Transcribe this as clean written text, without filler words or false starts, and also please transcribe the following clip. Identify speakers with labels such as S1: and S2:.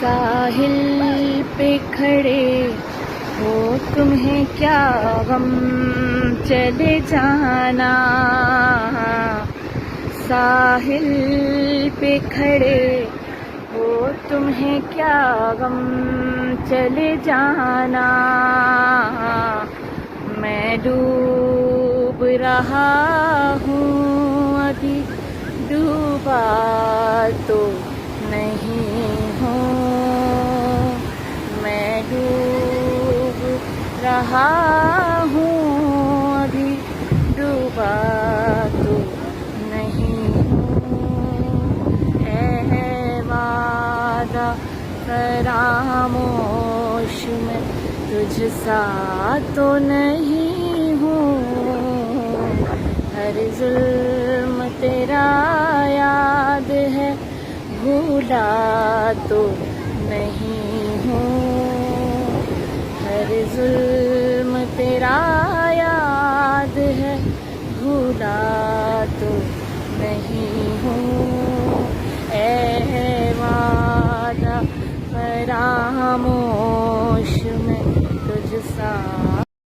S1: साहिल पे खड़े हो तुम्हें क्या गम, चले जाना। साहिल पे खड़े हो तुम्हें क्या गम, चले जाना। मैं डूब रहा हूँ अभी, डूबा तो नहीं हूँ। मैं डूब रहा हूँ अभी, डूबा तो नहीं हूँ। ऐ वादा फरामोश मैं तुझ सा तो नहीं हूँ। हर जुल्म तेरा याद है, भूला तो नहीं हूँ। हर जुल्म तेरा